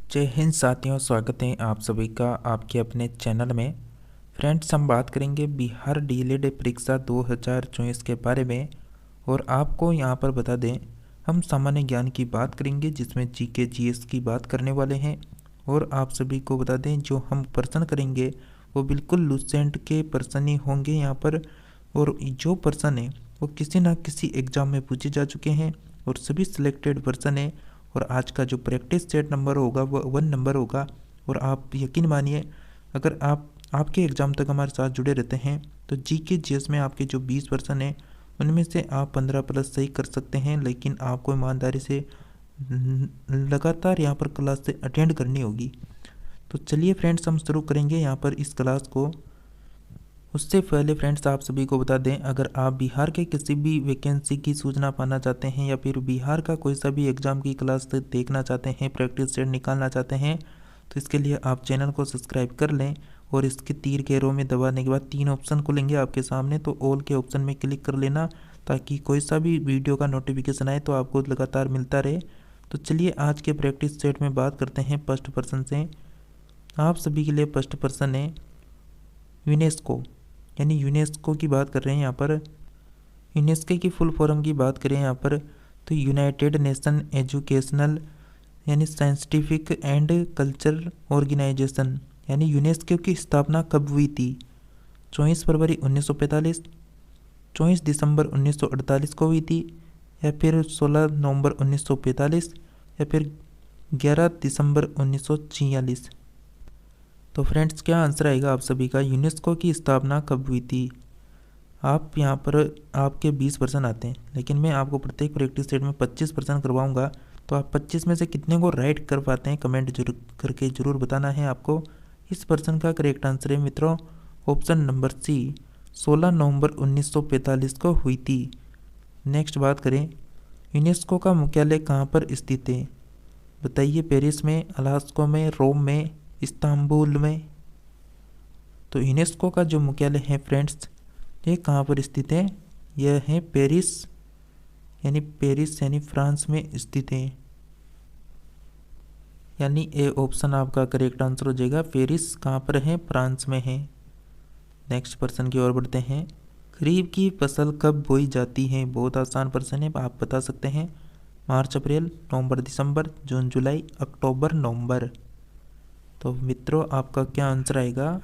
जय हिंद साथियों, स्वागत है आप सभी का आपके अपने चैनल में। फ्रेंड्स, हम बात करेंगे बिहार डीएलएड परीक्षा 2024 के बारे में। और आपको यहां पर बता दें, हम सामान्य ज्ञान की बात करेंगे जिसमें जीके जीएस की बात करने वाले हैं। और आप सभी को बता दें, जो हम प्रश्न करेंगे वो बिल्कुल लूसेंट के प्रश्न ही होंगे यहाँ पर। और जो प्रश्न है वो किसी ना किसी एग्जाम में पूछे जा चुके हैं और सभी सिलेक्टेड प्रश्न है। और आज का जो प्रैक्टिस सेट नंबर होगा वो 1 नंबर होगा। और आप यकीन मानिए, अगर आप आपके एग्ज़ाम तक हमारे साथ जुड़े रहते हैं तो जीके जीएस में आपके जो 20 पर्सन हैं उनमें से आप 15 प्लस सही कर सकते हैं। लेकिन आपको ईमानदारी से लगातार यहाँ पर क्लास से अटेंड करनी होगी। तो चलिए फ्रेंड्स, हम शुरू करेंगे यहाँ पर इस क्लास को। उससे पहले फ्रेंड्स, आप सभी को बता दें, अगर आप बिहार के किसी भी वैकेंसी की सूचना पाना चाहते हैं या फिर बिहार का कोई सा भी एग्ज़ाम की क्लास देखना चाहते हैं, प्रैक्टिस सेट निकालना चाहते हैं, तो इसके लिए आप चैनल को सब्सक्राइब कर लें। और इसके तीर के रो में दबाने के बाद 3 ऑप्शन खुलेंगे आपके सामने, तो ऑल के ऑप्शन में क्लिक कर लेना ताकि कोई सा भी वीडियो का नोटिफिकेशन आए तो आपको लगातार मिलता रहे। तो चलिए आज के प्रैक्टिस सेट में बात करते हैं फर्स्ट पर्सन से। आप सभी के लिए फर्स्ट पर्सन है यूनेस्को, यानी यूनेस्को की बात कर रहे हैं यहाँ पर। यूनेस्को की फुल फॉर्म की बात करें यहाँ पर तो यूनाइटेड नेशन एजुकेशनल यानी साइंटिफिक एंड कल्चर ऑर्गेनाइजेशन। यानी यूनेस्को की स्थापना कब हुई थी? 24 फरवरी 1945, 24 दिसंबर 1948 को हुई थी, या फिर 16 नवंबर 1945, या फिर 11 दिसंबर 1946। तो फ्रेंड्स, क्या आंसर आएगा आप सभी का? यूनेस्को की स्थापना कब हुई थी? आप यहाँ पर आपके 20% आते हैं, लेकिन मैं आपको प्रत्येक प्रैक्टिस सेट में 25% करवाऊँगा। तो आप 25 में से कितने को राइट कर पाते हैं कमेंट जरूर करके ज़रूर बताना है आपको। इस पर्सन का करेक्ट आंसर है मित्रों ऑप्शन नंबर सी, 16 नवंबर 1945 को हुई थी। नेक्स्ट बात करें, यूनेस्को का मुख्यालय कहाँ पर स्थित है? बताइए, पेरिस में, अलास्को में, रोम में, इस्तांबुल में। तो यूनेस्को का जो मुख्यालय है फ्रेंड्स, ये कहाँ पर स्थित है? यह है पेरिस, यानी फ्रांस में स्थित है। यानी ए ऑप्शन आपका करेक्ट आंसर हो जाएगा। पेरिस कहाँ पर है? फ्रांस में है। नेक्स्ट पर्सन की ओर बढ़ते हैं। खरीफ की फसल कब बोई जाती है? बहुत आसान पर्सन है, आप बता सकते हैं। मार्च अप्रैल, नवंबर दिसंबर, जून जुलाई, अक्टूबर नवंबर। तो मित्रों, आपका क्या आंसर आएगा?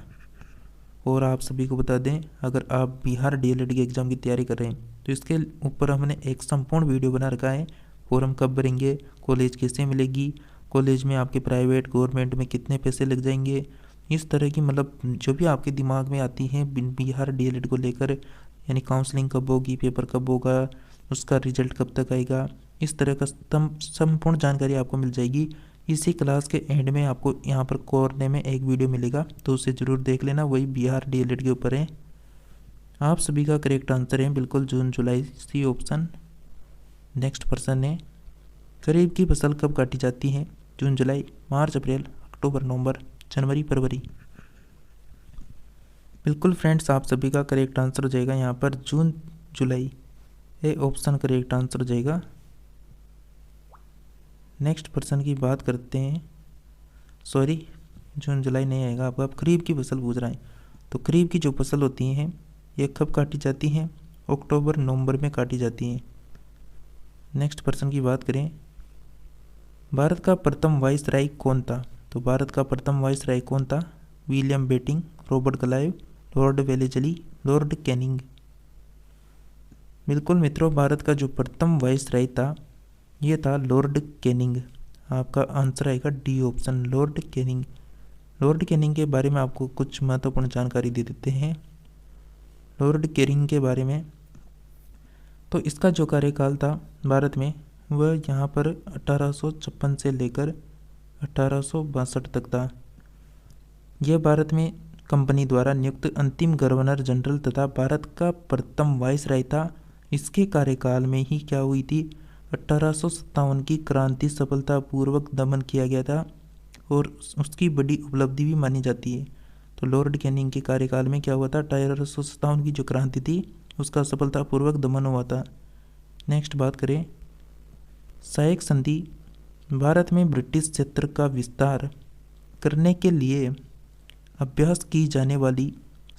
और आप सभी को बता दें, अगर आप बिहार डीएलएड के एग्ज़ाम की तैयारी कर रहे हैं तो इसके ऊपर हमने एक संपूर्ण वीडियो बना रखा है। फॉर्म कब भरेंगे, कॉलेज कैसे मिलेगी, कॉलेज में आपके प्राइवेट गवर्नमेंट में कितने पैसे लग जाएंगे, इस तरह की मतलब जो भी आपके दिमाग में आती हैं बिहार डीएलएड को लेकर, यानी काउंसलिंग कब होगी, पेपर कब होगा, उसका रिजल्ट कब तक आएगा, इस तरह का संपूर्ण जानकारी आपको मिल जाएगी। इसी क्लास के एंड में आपको यहाँ पर कोरने में एक वीडियो मिलेगा, तो उसे ज़रूर देख लेना, वही बिहार डीएलएड के ऊपर है। आप सभी का करेक्ट आंसर है बिल्कुल जून जुलाई, सी ऑप्शन। नेक्स्ट पर्सन है, खरीफ की फसल कब काटी जाती है? जून जुलाई, मार्च अप्रैल, अक्टूबर नवंबर, जनवरी फरवरी। बिल्कुल फ्रेंड्स, आप सभी का करेक्ट आंसर हो जाएगा यहाँ पर जून जुलाई, ए ऑप्शन करेक्ट आंसर हो जाएगा। नेक्स्ट पर्सन की बात करते हैं। सॉरी, जून जुलाई नहीं आएगा आपका, आप खरीफ की फसल पूछ रहे हैं। तो खरीफ की जो फसल होती हैं ये कब काटी जाती हैं? अक्टूबर नवंबर में काटी जाती हैं। नेक्स्ट पर्सन की बात करें, भारत का प्रथम वाइसराय कौन था? तो भारत का प्रथम वाइसराय कौन था? William Bentinck, Robert Clive, Lord Wellesley, Lord Canning. बिल्कुल मित्रों, भारत का जो प्रथम वाइसराय था ये था लॉर्ड कैनिंग। आपका आंसर आएगा D option, Lord Canning. Lord Canning के बारे में आपको कुछ महत्वपूर्ण जानकारी दे देते हैं। लॉर्ड कैनिंग के बारे में, तो इसका जो कार्यकाल था भारत में वह यहाँ पर 1856 से लेकर 1862 तक था। यह भारत में कंपनी द्वारा नियुक्त अंतिम गवर्नर जनरल तथा भारत का प्रथम वाइसराय था। इसके कार्यकाल में ही क्या हुई थी? 1857 की क्रांति सफलतापूर्वक दमन किया गया था और उसकी बड़ी उपलब्धि भी मानी जाती है। तो लॉर्ड कैनिंग के कार्यकाल में क्या हुआ था? 1857 की जो क्रांति थी उसका सफलतापूर्वक दमन हुआ था। नेक्स्ट बात करें, सहायक संधि भारत में ब्रिटिश क्षेत्र का विस्तार करने के लिए अभ्यास की जाने वाली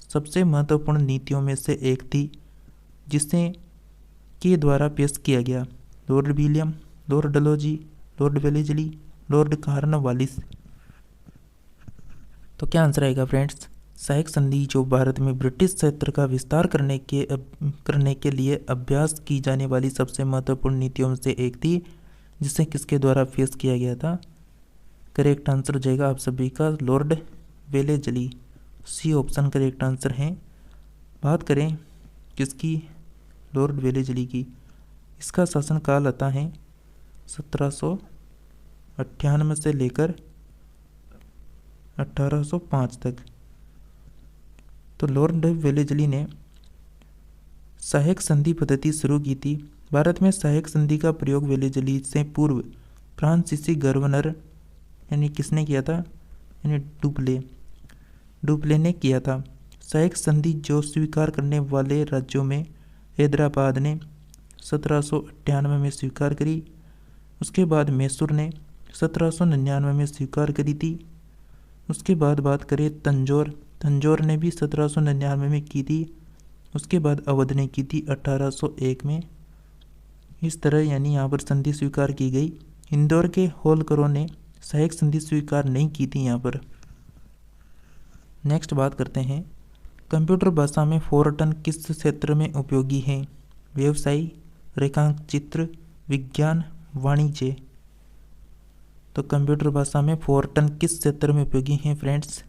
सबसे महत्वपूर्ण नीतियों में से एक थी, जिसे के द्वारा पेश किया गया। Lord William, Lord Dalhousie, Lord Wellesley, Lord Cornwallis. तो क्या आंसर आएगा फ्रेंड्स? सहायक संधि जो भारत में ब्रिटिश क्षेत्र का विस्तार करने के लिए अभ्यास की जाने वाली सबसे महत्वपूर्ण नीतियों में से एक थी, जिसे किसके द्वारा पेश किया गया था? करेक्ट आंसर हो जाएगा आप सभी का Lord Wellesley. C option correct answer है। बात करें किसकी? लॉर्ड वेलेस्ली की। इसका शासनकाल आता है 1798 से लेकर 1805 तक। तो लॉर्ड वेलेस्ली ने सहायक संधि पद्धति शुरू की थी। भारत में सहायक संधि का प्रयोग वेलेस्ली से पूर्व फ्रांसीसी गवर्नर यानी किसने किया था? यानी डुप्ले ने किया था। सहायक संधि जो स्वीकार करने वाले राज्यों में हैदराबाद ने 1798 में स्वीकार करी। उसके बाद मैसूर ने 1799 में स्वीकार करी थी। उसके बाद बात करें तंजौर ने भी 1799 में की थी। उसके बाद अवध ने की थी 1801 में। इस तरह यानी यहाँ पर संधि स्वीकार की गई। इंदौर के होलकरों ने सहायक संधि स्वीकार नहीं की थी यहाँ पर। नेक्स्ट बात करते हैं, कंप्यूटर भाषा में फोरटन किस क्षेत्र में उपयोगी है? व्यवसाय, रेखांकचित्र, विज्ञान, वाणिज्य। तो कंप्यूटर भाषा में फोरटन किस क्षेत्र में उपयोगी है फ्रेंड्स?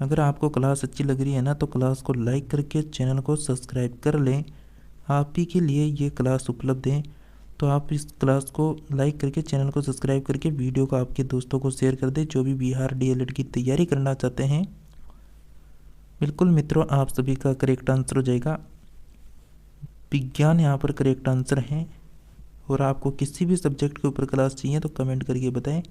अगर आपको क्लास अच्छी लग रही है ना, तो क्लास को लाइक करके चैनल को सब्सक्राइब कर लें। आप ही के लिए ये क्लास उपलब्ध है, तो आप इस क्लास को लाइक करके चैनल को सब्सक्राइब करके वीडियो को आपके दोस्तों को शेयर कर दें, जो भी बिहार डीएलएड की तैयारी करना चाहते हैं। बिल्कुल मित्रों, आप सभी का करेक्ट आंसर हो जाएगा विज्ञान, यहाँ पर करेक्ट आंसर है। और आपको किसी भी सब्जेक्ट के ऊपर क्लास चाहिए तो कमेंट करके बताएं।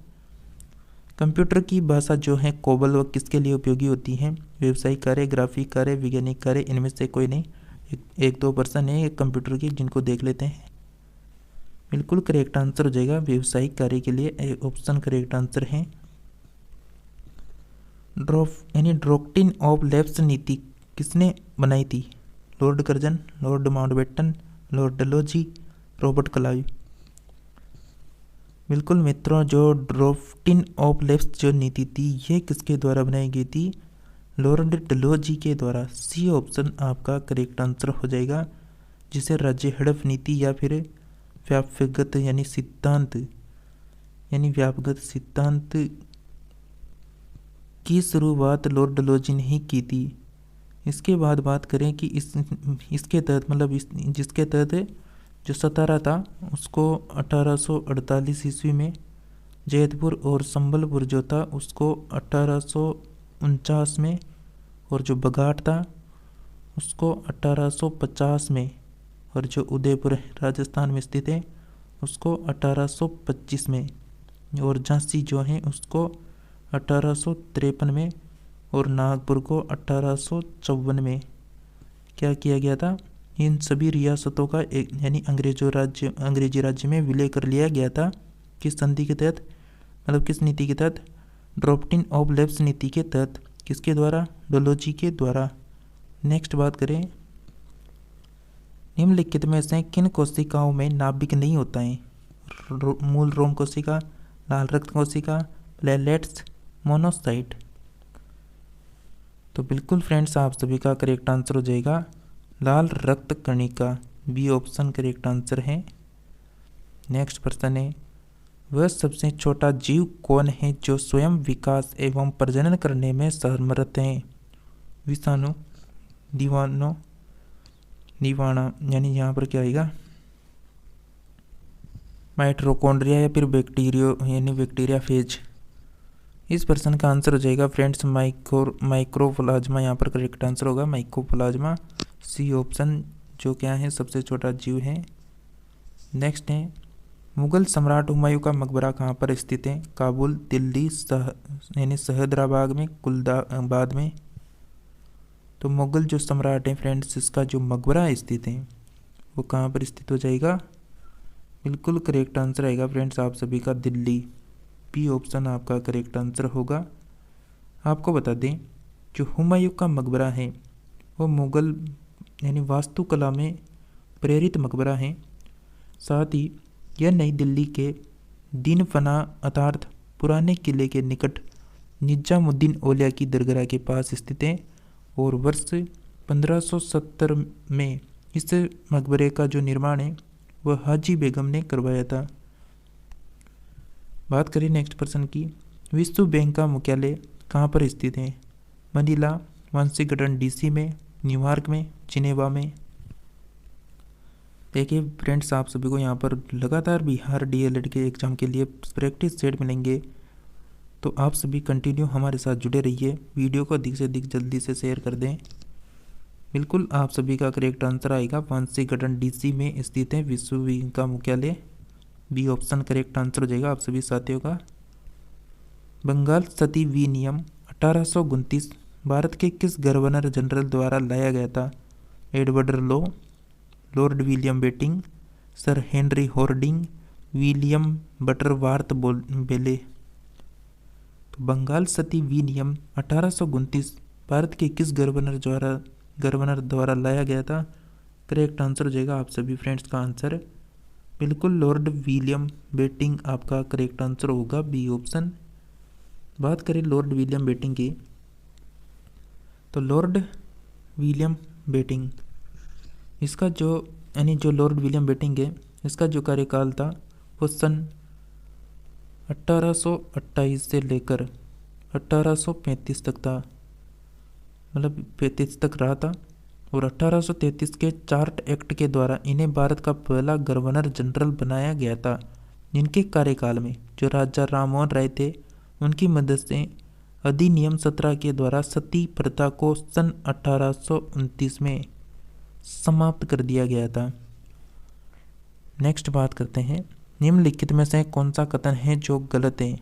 कंप्यूटर की भाषा जो है कोबल, वह किसके लिए उपयोगी होती है? व्यवसायिक कार्य, ग्राफिक कार्य, वैज्ञानिक कार्य, इनमें से कोई नहीं। एक दो पर्सन है एक कंप्यूटर की, जिनको देख लेते हैं। बिल्कुल करेक्ट आंसर हो जाएगा व्यवसायिक कार्य के लिए ऑप्शन करेक्ट आंसर है। डॉक्ट्रिन ऑफ लैप्स नीति किसने बनाई थी? Lord Curzon, Lord Mountbatten, Lord Dalhousie, Robert Clive. बिल्कुल मित्रों, जो डॉक्ट्रिन ऑफ लैप्स जो नीति थी, ये किसके द्वारा बनाई गई थी? लॉर्ड डलहौजी के द्वारा। सी ऑप्शन आपका करेक्ट आंसर हो जाएगा, जिसे राज्य हड़प नीति या फिर व्यापक सिद्धांत की शुरुआत लॉर्ड डलहौजी ने ही की थी। इसके बाद बात करें कि इसके तहत मतलब जिसके तहत जो सतारा था, उसको 1848 ईस्वी में जैतपुर, और संबलपुर जो था उसको 1849 में, और जो बघाट था उसको 1850 में, और जो उदयपुर राजस्थान में स्थित है उसको 1825 में, और झांसी जो है उसको 1853 में, और नागपुर को 1854 में क्या किया गया था? इन सभी रियासतों का एक यानी अंग्रेजी राज्य में विलय कर लिया गया था। किस संधि के तहत? मतलब किस नीति के तहत? डॉक्ट्रिन ऑफ लैप्स नीति के तहत। किसके द्वारा? डलहौजी के द्वारा। नेक्स्ट बात करें, निम्नलिखित में से किन कोशिकाओं में नाभिक नहीं होता है? मूल रोम कोशिका, लाल रक्त कोशिका, प्लेटलेट्स, मोनोसाइट। तो बिल्कुल फ्रेंड्स, आप सभी का करेक्ट आंसर हो जाएगा लाल रक्त कणिका। बी ऑप्शन करेक्ट आंसर है। नेक्स्ट प्रश्न है, वह सबसे छोटा जीव कौन है जो स्वयं विकास एवं प्रजनन करने में समर्थ है? विषाणु, निवाणा यानी यहाँ पर क्या आएगा? माइटोकॉन्ड्रिया या फिर बैक्टीरिया फेज। इस प्रश्न का आंसर हो जाएगा फ्रेंड्स माइक्रोप्लाज्मा। यहाँ पर करेक्ट आंसर होगा माइक्रोप्लाज्मा। सी ऑप्शन जो क्या है सबसे छोटा जीव है। नेक्स्ट है, मुगल सम्राट हुमायूं का मकबरा कहाँ पर स्थित है? काबुल, दिल्ली, यानी सहदराबाद में, कुल्दाबाद में। तो मुगल जो सम्राट हैं फ्रेंड्स, इसका जो मकबरा स्थित है वो कहाँ पर स्थित हो जाएगा? बिल्कुल करेक्ट आंसर आएगा फ्रेंड्स आप सभी का दिल्ली। बी ऑप्शन आपका करेक्ट आंसर होगा। आपको बता दें जो हुमायूं का मकबरा है वो मुग़ल यानी वास्तुकला में प्रेरित मकबरा है। साथ ही यह नई दिल्ली के दिन फना अर्थात पुराने किले के निकट निजामुद्दीन औलिया की दरगाह के पास स्थित है और वर्ष 1570 में इस मकबरे का जो निर्माण है वह हाजी बेगम ने करवाया था। बात करें नेक्स्ट प्रश्न की, विश्व बैंक का मुख्यालय कहाँ पर स्थित है? मनीला, वाशिंगटन डीसी में, न्यूयॉर्क में, जिनेवा में। देखिए फ्रेंड्स आप सभी को यहाँ पर लगातार बिहार डीएलएड के एग्ज़ाम के लिए प्रैक्टिस सेट मिलेंगे, तो आप सभी कंटिन्यू हमारे साथ जुड़े रहिए। वीडियो को अधिक से अधिक जल्दी से शेयर कर दें। बिल्कुल आप सभी का करेक्ट आंसर आएगा, वाशिंगटन डीसी में स्थित है विश्व बैंक का मुख्यालय। बी ऑप्शन करेक्ट आंसर हो जाएगा आप सभी साथियों का। बंगाल सती विनियम 1829 भारत के किस गवर्नर जनरल द्वारा लाया गया था? Edward Law, Lord William Bentinck, sir Henry Hardinge, William Butterworth Bayley. तो बंगाल सती विनियम 1829 भारत के किस गवर्नर द्वारा लाया गया था? करेक्ट आंसर हो जाएगा आप सभी फ्रेंड्स का आंसर बिल्कुल लॉर्ड विलियम बेटिंग आपका करेक्ट आंसर होगा, बी ऑप्शन। बात करें लॉर्ड विलियम बेटिंग की, तो लॉर्ड विलियम बेटिंग इसका जो लॉर्ड विलियम बेटिंग है इसका जो कार्यकाल था वो सन 1828 से लेकर 1835 तक था, मतलब 35 तक रहा था। और 1833 के चार्ट एक्ट के द्वारा इन्हें भारत का पहला गवर्नर जनरल बनाया गया था। इनके कार्यकाल में जो राजा राममोहन राय थे उनकी मदद से अधिनियम 17 के द्वारा सती प्रथा को सन 1829 में समाप्त कर दिया गया था। नेक्स्ट बात करते हैं, निम्नलिखित में से कौन सा कथन है जो गलत है?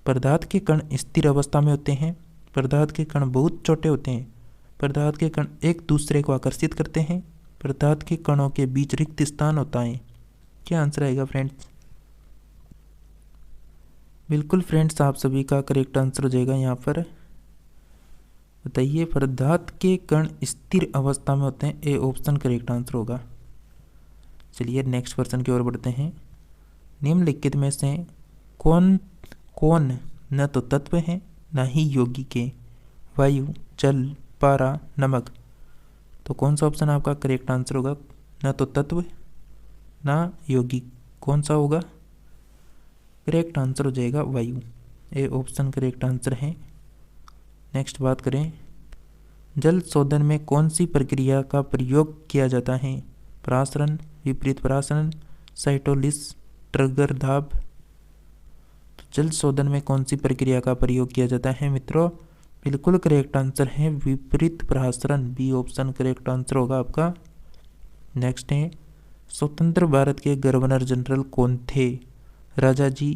पदार्थ के कण स्थिर अवस्था में होते हैं, पदार्थ के कण बहुत छोटे होते हैं, पदार्थ के कण एक दूसरे को आकर्षित करते हैं, पदार्थ के कणों के बीच रिक्त स्थान होता है। क्या आंसर आएगा फ्रेंड्स? बिल्कुल फ्रेंड्स आप सभी का करेक्ट आंसर हो जाएगा यहाँ पर। बताइए पदार्थ के कण स्थिर अवस्था में होते हैं, ए ऑप्शन करेक्ट आंसर होगा। चलिए नेक्स्ट क्वेश्चन की ओर बढ़ते हैं। निम्नलिखित में से कौन न तो तत्व है न ही यौगिक के? वायु, जल, पारा, नमक। तो कौन सा ऑप्शन आपका करेक्ट आंसर होगा? न तो तत्व ना यौगिक, कौन सा होगा? करेक्ट आंसर हो जाएगा वायु, ए ऑप्शन करेक्ट आंसर है। नेक्स्ट बात करें, जल शोधन में कौन सी प्रक्रिया का प्रयोग किया जाता है? परासरण, विपरीत परासरण, साइटोलिस, ट्रिगर दाब। तो जल शोधन में कौन सी प्रक्रिया का प्रयोग किया जाता है मित्रों? बिल्कुल करेक्ट आंसर है विपरीत परासरण, बी ऑप्शन करेक्ट आंसर होगा आपका। नेक्स्ट है, स्वतंत्र भारत के गवर्नर जनरल कौन थे? Rajaji,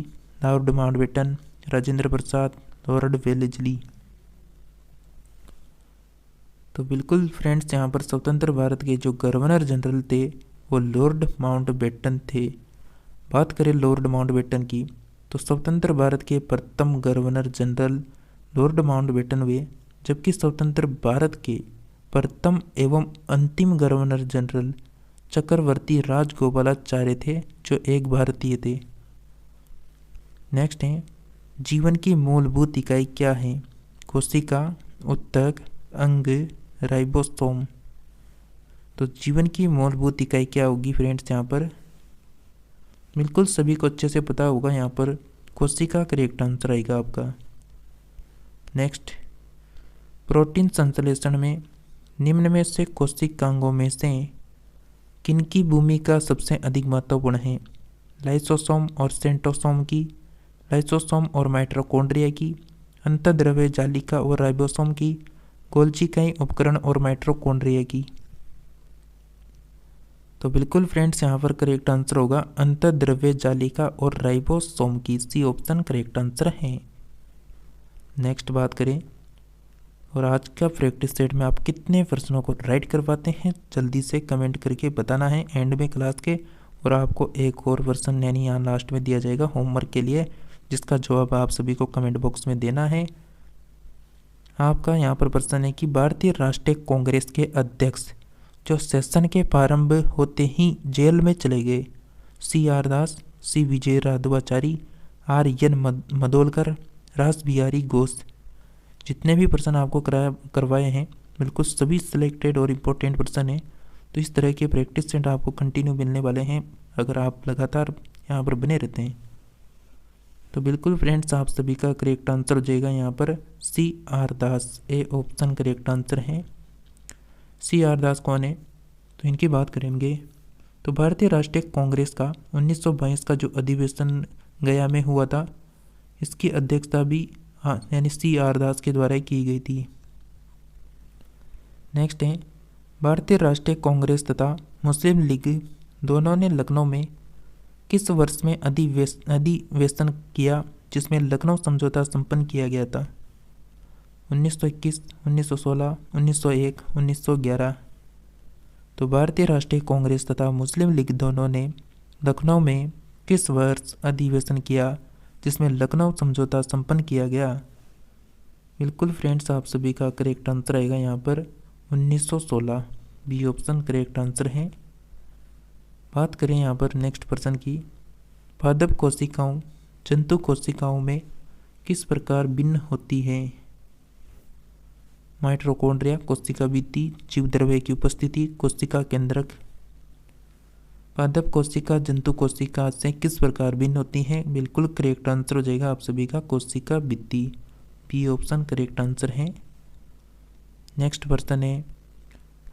Lord Mountbatten, Rajendra Prasad, Lord Wellesley. तो बिल्कुल फ्रेंड्स यहाँ पर स्वतंत्र भारत के जो गवर्नर जनरल थे वो लॉर्ड माउंटबेटन थे। बात करें लॉर्ड माउंटबेटन की, तो स्वतंत्र भारत के प्रथम गवर्नर जनरल लॉर्ड माउंटबेटन हुए, जबकि स्वतंत्र भारत के प्रथम एवं अंतिम गवर्नर जनरल चक्रवर्ती राजगोपालाचार्य थे जो एक भारतीय थे। नेक्स्ट है, जीवन की मूलभूत इकाई क्या है? कोशिका, ऊतक, अंग, राइबोसोम। तो जीवन की मूलभूत इकाई क्या होगी फ्रेंड्स? यहाँ पर बिल्कुल सभी को अच्छे से पता होगा, यहाँ पर कोशिका करेक्ट आंसर आएगा आपका। नेक्स्ट, प्रोटीन संश्लेषण में निम्न में से कोशिकांगों में से किनकी भूमिका सबसे अधिक महत्वपूर्ण है? लाइसोसोम और सेंट्रोसोम की, लाइसोसोम और माइटोकॉन्ड्रिया की, अंतःद्रव्य जालिका और राइबोसोम की, गोल्जी उपकरण और माइटोकॉन्ड्रिया की। तो बिल्कुल फ्रेंड्स यहाँ पर करेक्ट आंसर होगा अंतःद्रव्य जालिका और राइबोसोम की, सी ऑप्शन करेक्ट आंसर है। नेक्स्ट बात करें, और आज का प्रैक्टिस सेट में आप कितने प्रश्नों को राइट कर पाते हैं जल्दी से कमेंट करके बताना है एंड में क्लास के, और आपको एक और प्रश्न यानी यहाँ लास्ट में दिया जाएगा होमवर्क के लिए, जिसका जवाब आप सभी को कमेंट बॉक्स में देना है। आपका यहाँ पर प्रश्न है कि भारतीय राष्ट्रीय कांग्रेस के अध्यक्ष जो सेशन के प्रारंभ होते ही जेल में चले गए, C R Das, C Vijay Raghavachari, R N Madolkar, Ras Bihari Ghosh. जितने भी प्रश्न आपको करवाए हैं बिल्कुल सभी सिलेक्टेड और इम्पोर्टेंट प्रश्न हैं। तो इस तरह के प्रैक्टिस सेट आपको कंटिन्यू मिलने वाले हैं अगर आप लगातार यहाँ पर बने रहते हैं। तो बिल्कुल फ्रेंड्स, आप सभी का करेक्ट आंसर हो जाएगा यहाँ पर C R Das. A option correct answer है। सी आर दास कौन है, तो इनकी बात करेंगे। तो भारतीय राष्ट्रीय कांग्रेस का 1922 का जो अधिवेशन गया में हुआ था, इसकी अध्यक्षता भी यानी सी आर दास के द्वारा की गई थी। नेक्स्ट है, भारतीय राष्ट्रीय कांग्रेस तथा मुस्लिम लीग दोनों ने लखनऊ में किस वर्ष में अधिवेशन किया जिसमें लखनऊ समझौता संपन्न किया गया था? 1921, 1916, 1901, 1911। तो भारतीय राष्ट्रीय कांग्रेस तथा मुस्लिम लीग दोनों ने लखनऊ में किस वर्ष अधिवेशन किया जिसमें लखनऊ समझौता संपन्न किया गया? बिल्कुल फ्रेंड्स, आप सभी का करेक्ट आंसर आएगा यहाँ पर 1916। बी ऑप्शन करेक्ट आंसर है। बात करें यहाँ पर नेक्स्ट प्रश्न की। पादप कोशिकाओं जंतु कोशिकाओं में किस प्रकार भिन्न होती है? माइटोकॉन्ड्रिया, कोशिका भित्ति, जीव द्रव्य की उपस्थिति, कोशिका केंद्रक। पादप कोशिका जंतु कोशिका से किस प्रकार भिन्न होती है? बिल्कुल करेक्ट आंसर हो जाएगा आप सभी का कोशिका भित्ति। बी ऑप्शन करेक्ट आंसर है। नेक्स्ट प्रश्न है,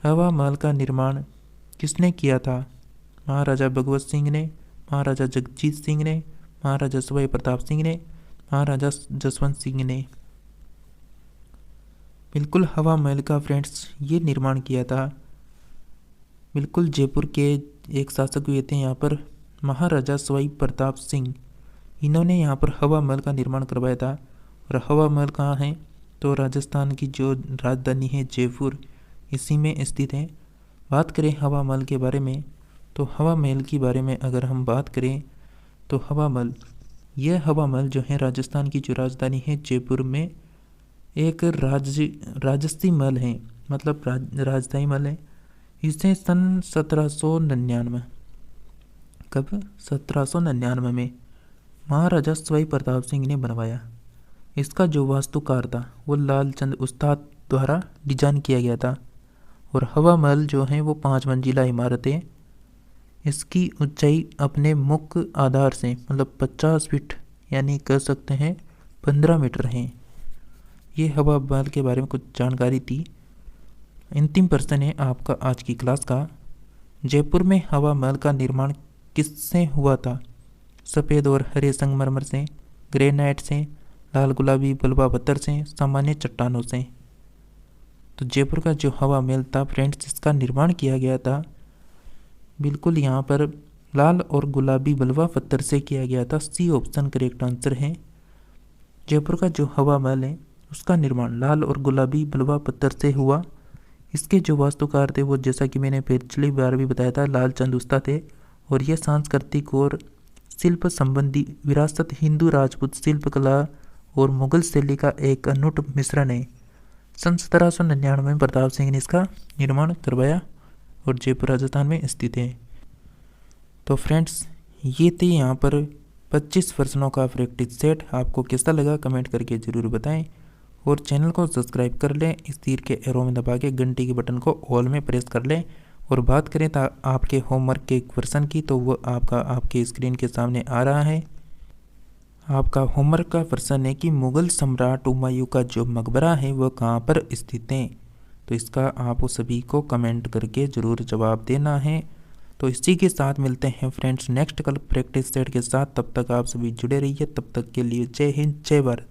हवा महल का निर्माण किसने किया था? महाराजा भगवत सिंह ने, महाराजा जगजीत सिंह ने, महाराजा सवाई प्रताप सिंह ने, महाराजा जसवंत सिंह ने। बिल्कुल हवा महल का फ्रेंड्स ये निर्माण किया था। बिल्कुल जयपुर के एक शासक हुए थे यहाँ पर महाराजा सवाई प्रताप सिंह, इन्होंने यहाँ पर हवा महल का निर्माण करवाया था। और हवा महल कहाँ है? तो राजस्थान की जो राजधानी है जयपुर, इसी में स्थित है। बात करें हवा महल के बारे में, तो हवा महल के बारे में अगर हम बात करें तो हवा महल, यह हवा महल जो है राजस्थान की जो राजधानी है जयपुर में एक राजसी महल है, मतलब राजधानी महल है। इसे सन 1799 कब 1799 में महाराजा सवाई प्रताप सिंह ने बनवाया। इसका जो वास्तुकार था वो लालचंद उस्ताद द्वारा डिजाइन किया गया था। और हवा महल जो है वो 5 मंजिला इमारत है। इसकी ऊंचाई अपने मुख्य आधार से मतलब 50 फीट यानी कह सकते हैं 15 मीटर है। ये हवा महल के बारे में कुछ जानकारी थी। अंतिम प्रश्न है आपका आज की क्लास का, जयपुर में हवा महल का निर्माण किससे हुआ था? सफ़ेद और हरे संगमरमर से, ग्रेनाइट से, लाल गुलाबी बलुआ पत्थर से, सामान्य चट्टानों से। तो जयपुर का जो हवा महल था फ्रेंड्स, इसका निर्माण किया गया था बिल्कुल यहाँ पर लाल और गुलाबी बलुआ पत्थर से किया गया था। सी ऑप्शन करेक्ट आंसर है। जयपुर का जो हवा महल है उसका निर्माण लाल और गुलाबी बलुआ पत्थर से हुआ। इसके जो वास्तुकार थे वो जैसा कि मैंने पिछली बार भी बताया था लालचंद उस्ताद थे। और यह सांस्कृतिक और शिल्प संबंधी विरासत हिंदू राजपूत शिल्पकला और मुगल शैली का एक अनूठ मिश्रण है। सन 1799 में प्रताप सिंह ने इसका निर्माण करवाया और जयपुर राजस्थान में स्थित है। तो फ्रेंड्स ये थे यहाँ पर 25 प्रश्नों का प्रैक्टिस सेट। आपको कैसा लगा कमेंट करके ज़रूर बताएं और चैनल को सब्सक्राइब कर लें। इस तीर के एरो में दबा के घंटी के बटन को ऑल में प्रेस कर लें। और बात करें तो आपके होमवर्क के क्वेश्चन की, तो वो आपके स्क्रीन के सामने आ रहा है। आपका होमवर्क का प्रश्न है कि मुगल सम्राट हुमायूं का जो मकबरा है वह कहाँ पर स्थित है? तो इसका आप सभी को कमेंट करके ज़रूर जवाब देना है। तो इसी के साथ मिलते हैं फ्रेंड्स नेक्स्ट कल प्रैक्टिस सेट के साथ। तब तक आप सभी जुड़े रहिए। तब तक के लिए जय हिंद, जय भारत।